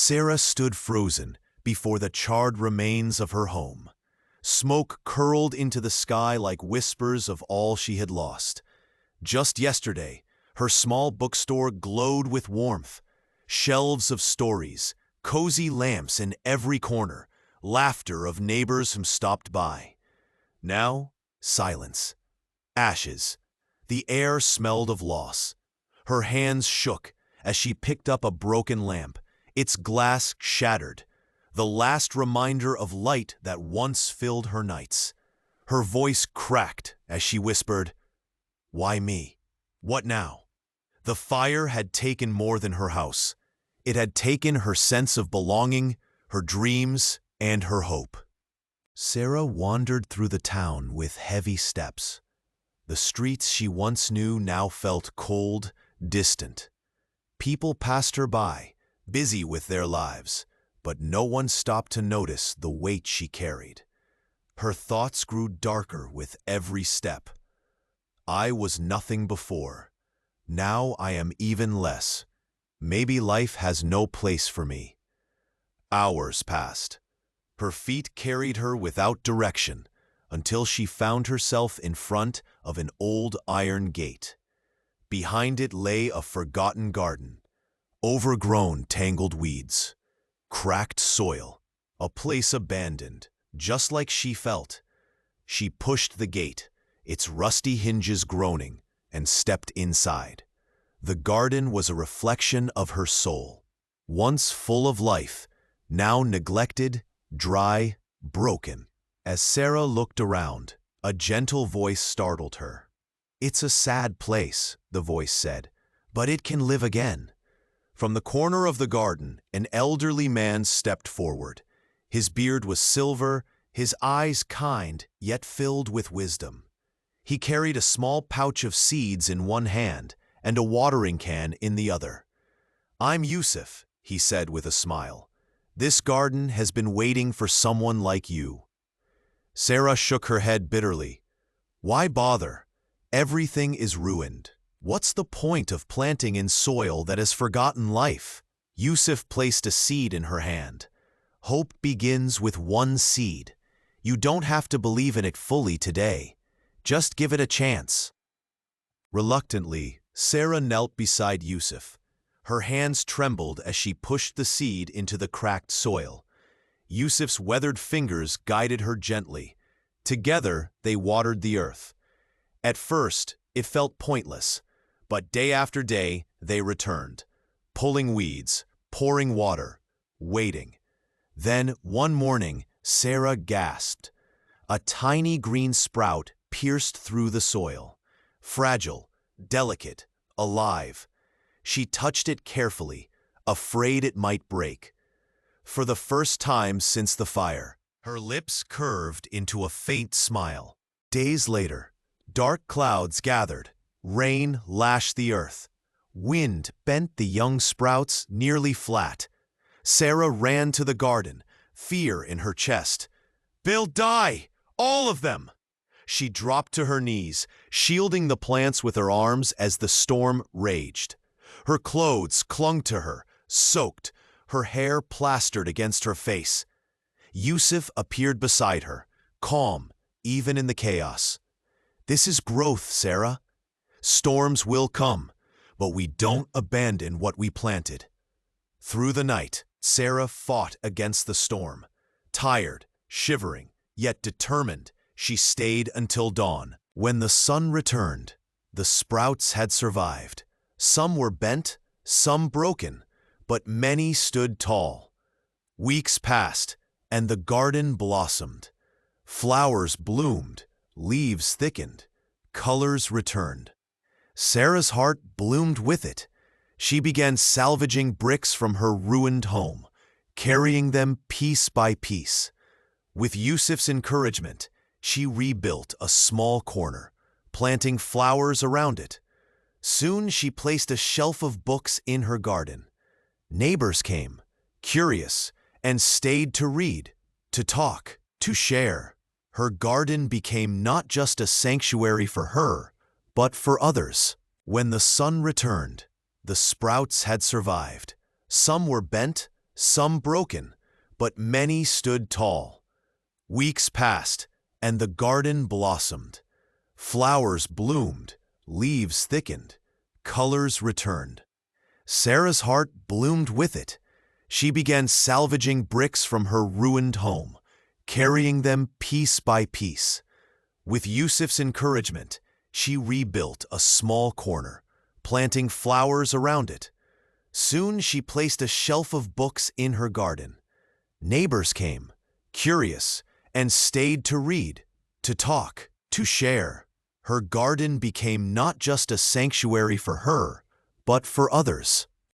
Sara stood frozen before the charred remains of her home. Smoke curled into the sky like whispers of all she had lost. Just yesterday, her small bookstore glowed with warmth. Shelves of stories, cozy lamps in every corner, laughter of neighbors who stopped by. Now, silence. Ashes. The air smelled of loss. Her hands shook as she picked up a broken lamp, its glass shattered, the last reminder of light that once filled her nights. Her voice cracked as she whispered, "Why me? What now?" The fire had taken more than her house. It had taken her sense of belonging, her dreams, and her hope. Sara wandered through the town with heavy steps. The streets she once knew now felt cold, distant. People passed her by, busy with their lives, but no one stopped to notice the weight she carried. Her thoughts grew darker with every step. I was nothing before. Now I am even less. Maybe life has no place for me. Hours passed. Her feet carried her without direction until she found herself in front of an old iron gate. Behind it lay a forgotten garden, overgrown tangled weeds, cracked soil, a place abandoned, just like she felt. She pushed the gate, its rusty hinges groaning, and stepped inside. The garden was a reflection of her soul, once full of life, now neglected, dry, broken. As Sara looked around, a gentle voice startled her. "It's a sad place," the voice said, "but it can live again." From the corner of the garden, an elderly man stepped forward. His beard was silver, his eyes kind, yet filled with wisdom. He carried a small pouch of seeds in one hand and a watering can in the other. "I'm Yusuf," he said with a smile. "This garden has been waiting for someone like you." Sara shook her head bitterly. "Why bother? Everything is ruined. What's the point of planting in soil that has forgotten life?" Yusuf placed a seed in her hand. "Hope begins with one seed. You don't have to believe in it fully today. Just give it a chance." Reluctantly, Sara knelt beside Yusuf. Her hands trembled as she pushed the seed into the cracked soil. Yusuf's weathered fingers guided her gently. Together, they watered the earth. At first, it felt pointless, but day after day, they returned, pulling weeds, pouring water, waiting. Then, one morning, Sara gasped. A tiny green sprout pierced through the soil. Fragile, delicate, alive. She touched it carefully, afraid it might break. For the first time since the fire, her lips curved into a faint smile. Days later, dark clouds gathered, rain lashed the earth. Wind bent the young sprouts nearly flat. Sara ran to the garden, fear in her chest. "They'll die! All of them!" She dropped to her knees, shielding the plants with her arms as the storm raged. Her clothes clung to her, soaked, her hair plastered against her face. Yusuf appeared beside her, calm, even in the chaos. "This is growth, Sara. Storms will come, but we don't abandon what we planted." Through the night, Sara fought against the storm. Tired, shivering, yet determined, she stayed until dawn. When the sun returned, the sprouts had survived. Some were bent, some broken, but many stood tall. Weeks passed, and the garden blossomed. Flowers bloomed, leaves thickened, colors returned. Sara's heart bloomed with it. She began salvaging bricks from her ruined home, carrying them piece by piece. With Yusuf's encouragement, she rebuilt a small corner, planting flowers around it. Soon she placed a shelf of books in her garden. Neighbors came, curious, and stayed to read, to talk, to share. Her garden became not just a sanctuary for her, but for others. When the sun returned, the sprouts had survived. Some were bent, some broken, but many stood tall. Weeks passed, and the garden blossomed. Flowers bloomed, leaves thickened, colors returned. Sarah's heart bloomed with it. She began salvaging bricks from her ruined home, carrying them piece by piece. With Yusuf's encouragement, she rebuilt a small corner, planting flowers around it. Soon she placed a shelf of books in her garden. Neighbors came, curious, and stayed to read, to talk, to share. Her garden became not just a sanctuary for her, but for others.